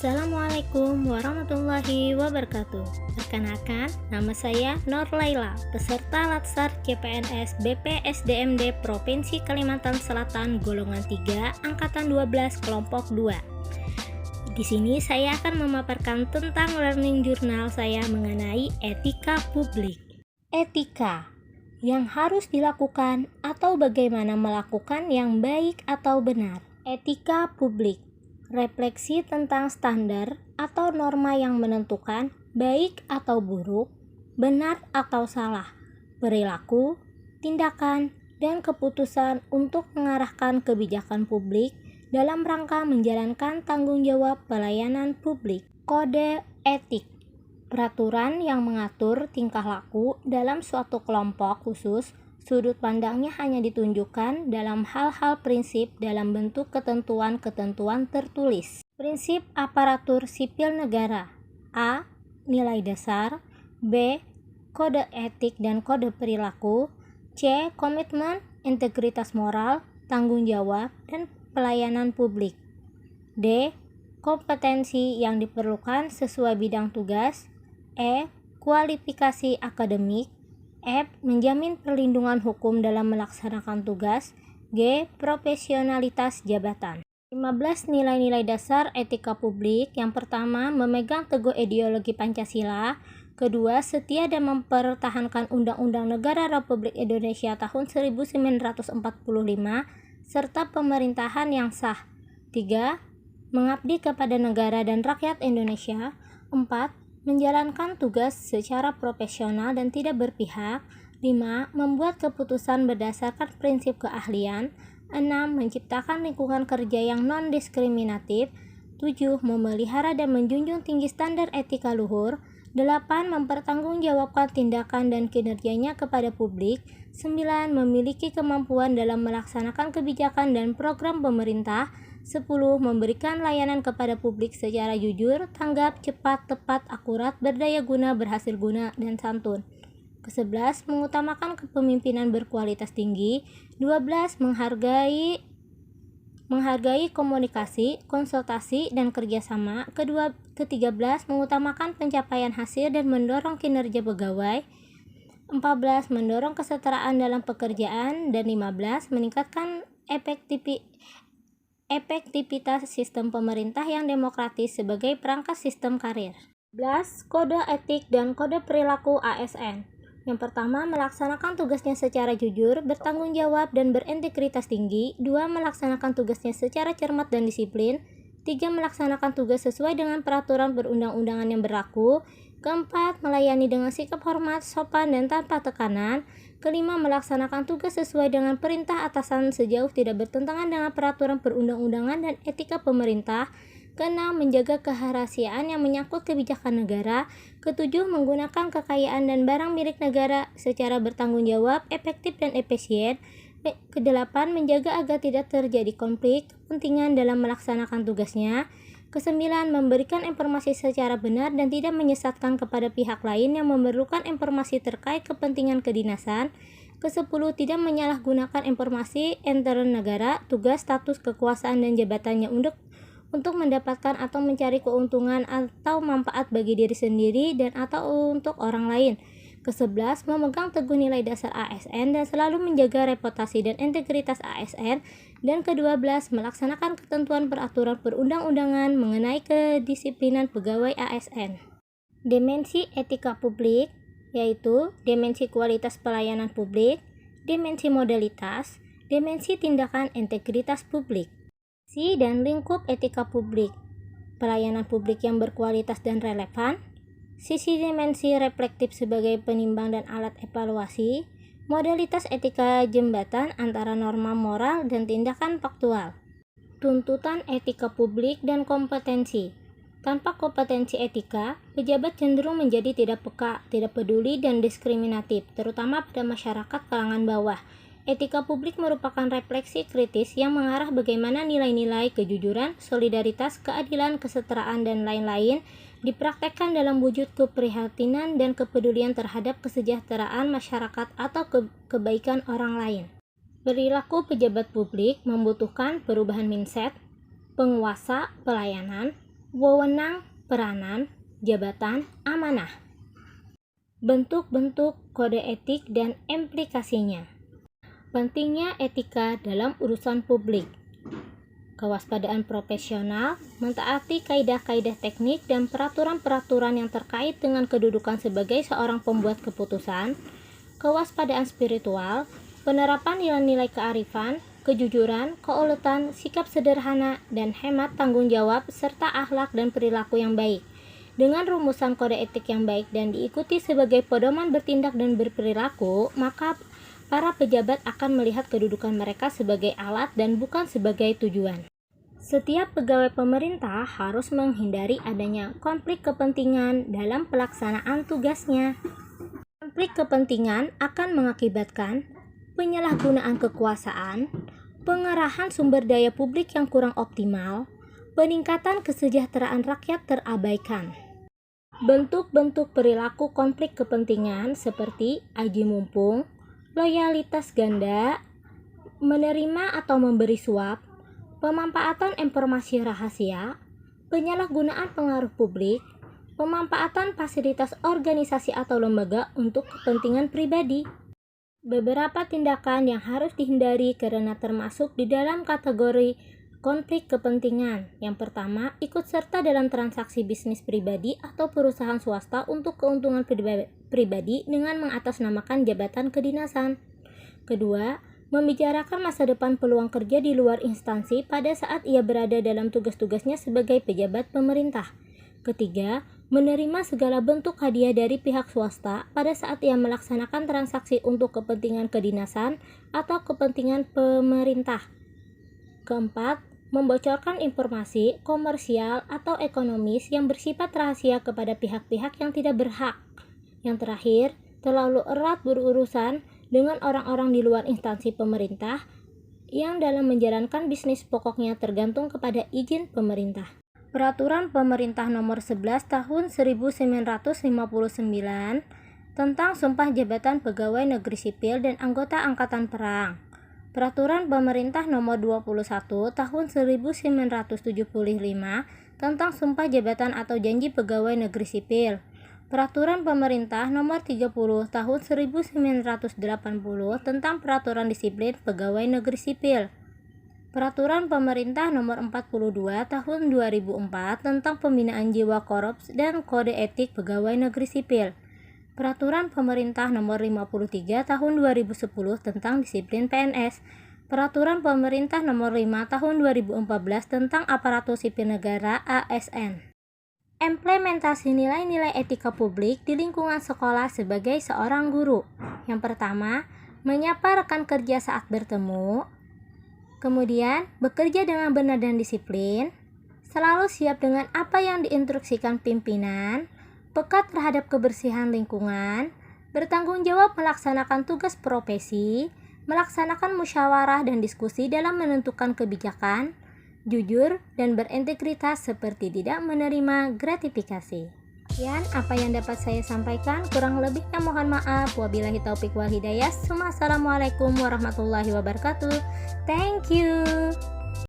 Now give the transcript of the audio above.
Assalamualaikum warahmatullahi wabarakatuh. Perkenalkan, nama saya Nur Laila, peserta Latsar CPNS BPSDMD Provinsi Kalimantan Selatan golongan 3, angkatan 12, kelompok 2. Di sini saya akan memaparkan tentang learning journal saya mengenai etika publik. Etika yang harus dilakukan atau bagaimana melakukan yang baik atau benar. Etika publik refleksi tentang standar atau norma yang menentukan baik atau buruk, benar atau salah, perilaku, tindakan, dan keputusan untuk mengarahkan kebijakan publik dalam rangka menjalankan tanggung jawab pelayanan publik. Kode etik, peraturan yang mengatur tingkah laku dalam suatu kelompok khusus. Sudut pandangnya hanya ditunjukkan dalam hal-hal prinsip dalam bentuk ketentuan-ketentuan tertulis. Prinsip aparatur sipil negara. A. Nilai dasar. B. Kode etik dan kode perilaku. C. Komitmen, integritas moral, tanggung jawab, dan pelayanan publik. D. Kompetensi yang diperlukan sesuai bidang tugas. E. Kualifikasi akademik. F. Menjamin perlindungan hukum dalam melaksanakan tugas. G. Profesionalitas jabatan. 15 nilai-nilai dasar etika publik. Yang pertama, memegang teguh ideologi Pancasila. Kedua, setia dan mempertahankan Undang-Undang Negara Republik Indonesia tahun 1945 serta pemerintahan yang sah. 3. Mengabdi kepada negara dan rakyat Indonesia. 4. Menjalankan tugas secara profesional dan tidak berpihak. 5. Membuat keputusan berdasarkan prinsip keahlian. 6. Menciptakan lingkungan kerja yang non-diskriminatif. 7. Memelihara dan menjunjung tinggi standar etika luhur. 8. Mempertanggungjawabkan tindakan dan kinerjanya kepada publik. 9. Memiliki kemampuan dalam melaksanakan kebijakan dan program pemerintah. 10. Memberikan layanan kepada publik secara jujur, tanggap, cepat, tepat, akurat, berdaya guna, berhasil guna, dan santun. Ke-11. Mengutamakan kepemimpinan berkualitas tinggi. 12. Menghargai komunikasi, konsultasi, dan kerjasama. Ke-13. Mengutamakan pencapaian hasil dan mendorong kinerja pegawai. 14. Mendorong kesetaraan dalam pekerjaan. Dan 15. Meningkatkan efektivitas sistem pemerintah yang demokratis sebagai perangkat sistem karir. 11. Kode etik dan kode perilaku ASN. Yang pertama, melaksanakan tugasnya secara jujur, bertanggung jawab, dan berintegritas tinggi. 2. Melaksanakan tugasnya secara cermat dan disiplin. 3. Melaksanakan tugas sesuai dengan peraturan perundang-undangan yang berlaku. Keempat, melayani dengan sikap hormat, sopan, dan tanpa tekanan. Kelima, melaksanakan tugas sesuai dengan perintah atasan sejauh tidak bertentangan dengan peraturan perundang-undangan dan etika pemerintah. Keenam, menjaga kerahasiaan yang menyangkut kebijakan negara. Ketujuh, menggunakan kekayaan dan barang milik negara secara bertanggung jawab, efektif, dan efisien. Kedelapan, menjaga agar tidak terjadi konflik kepentingan dalam melaksanakan tugasnya. Kesembilan, memberikan informasi secara benar dan tidak menyesatkan kepada pihak lain yang memerlukan informasi terkait kepentingan kedinasan. Kesepuluh, tidak menyalahgunakan informasi intern negara, tugas, status, kekuasaan, dan jabatannya untuk mendapatkan atau mencari keuntungan atau manfaat bagi diri sendiri dan atau untuk orang lain. Ke-11, memegang teguh nilai dasar ASN dan selalu menjaga reputasi dan integritas ASN. Dan ke-12, melaksanakan ketentuan peraturan perundang-undangan mengenai kedisiplinan pegawai ASN. Dimensi etika publik yaitu dimensi kualitas pelayanan publik, dimensi modalitas, dimensi tindakan integritas publik. Visi dan lingkup etika publik, pelayanan publik yang berkualitas dan relevan. Sisi dimensi reflektif sebagai penimbang dan alat evaluasi. Modalitas etika jembatan antara norma moral dan tindakan faktual. Tuntutan etika publik dan kompetensi. Tanpa kompetensi etika, pejabat cenderung menjadi tidak peka, tidak peduli, dan diskriminatif, terutama pada masyarakat kalangan bawah. Etika publik merupakan refleksi kritis yang mengarah bagaimana nilai-nilai kejujuran, solidaritas, keadilan, kesetaraan, dan lain-lain dipraktekkan dalam wujud keprihatinan dan kepedulian terhadap kesejahteraan masyarakat atau kebaikan orang lain. Perilaku pejabat publik membutuhkan perubahan mindset, penguasa pelayanan, wewenang, peranan, jabatan, amanah. Bentuk-bentuk kode etik dan implikasinya. Pentingnya etika dalam urusan publik. Kewaspadaan profesional, mentaati kaidah-kaidah teknik dan peraturan-peraturan yang terkait dengan kedudukan sebagai seorang pembuat keputusan. Kewaspadaan spiritual, penerapan nilai-nilai kearifan, kejujuran, keuletan, sikap sederhana, dan hemat tanggung jawab, serta akhlak dan perilaku yang baik. Dengan rumusan kode etik yang baik dan diikuti sebagai pedoman bertindak dan berperilaku, maka para pejabat akan melihat kedudukan mereka sebagai alat dan bukan sebagai tujuan. Setiap pegawai pemerintah harus menghindari adanya konflik kepentingan dalam pelaksanaan tugasnya. Konflik kepentingan akan mengakibatkan penyalahgunaan kekuasaan, pengerahan sumber daya publik yang kurang optimal, peningkatan kesejahteraan rakyat terabaikan. Bentuk-bentuk perilaku konflik kepentingan seperti aji mumpung, loyalitas ganda, menerima atau memberi suap, pemanfaatan informasi rahasia, penyalahgunaan pengaruh publik, pemanfaatan fasilitas organisasi atau lembaga untuk kepentingan pribadi. Beberapa tindakan yang harus dihindari karena termasuk di dalam kategori konflik kepentingan. Yang pertama, ikut serta dalam transaksi bisnis pribadi atau perusahaan swasta untuk keuntungan pribadi dengan mengatasnamakan jabatan kedinasan. Kedua, membicarakan masa depan peluang kerja di luar instansi pada saat ia berada dalam tugas-tugasnya sebagai pejabat pemerintah. Ketiga, menerima segala bentuk hadiah dari pihak swasta pada saat ia melaksanakan transaksi untuk kepentingan kedinasan atau kepentingan pemerintah. Keempat, membocorkan informasi komersial atau ekonomis yang bersifat rahasia kepada pihak-pihak yang tidak berhak. Yang terakhir, terlalu erat berurusan dengan orang-orang di luar instansi pemerintah yang dalam menjalankan bisnis pokoknya tergantung kepada izin pemerintah. Peraturan Pemerintah Nomor 11 Tahun 1959 tentang Sumpah Jabatan Pegawai Negeri Sipil dan Anggota Angkatan Perang. Peraturan Pemerintah Nomor 21 Tahun 1975 tentang Sumpah Jabatan atau Janji Pegawai Negeri Sipil. Peraturan Pemerintah Nomor 30 Tahun 1980 tentang Peraturan Disiplin Pegawai Negeri Sipil. Peraturan Pemerintah Nomor 42 Tahun 2004 tentang Pembinaan Jiwa Korps dan Kode Etik Pegawai Negeri Sipil. Peraturan Pemerintah Nomor 53 Tahun 2010 tentang Disiplin PNS. Peraturan Pemerintah Nomor 5 Tahun 2014 tentang Aparatur Sipil Negara (ASN). Implementasi nilai-nilai etika publik di lingkungan sekolah sebagai seorang guru. Yang pertama, menyapa rekan kerja saat bertemu. Kemudian, bekerja dengan benar dan disiplin. Selalu siap dengan apa yang diinstruksikan pimpinan. Peka terhadap kebersihan lingkungan, bertanggung jawab melaksanakan tugas profesi, melaksanakan musyawarah dan diskusi dalam menentukan kebijakan, jujur dan berintegritas seperti tidak menerima gratifikasi. Sekian apa yang dapat saya sampaikan, kurang lebihnya mohon maaf. Wabillahi taufik wal hidayah. Assalamualaikum warahmatullahi wabarakatuh. Thank you.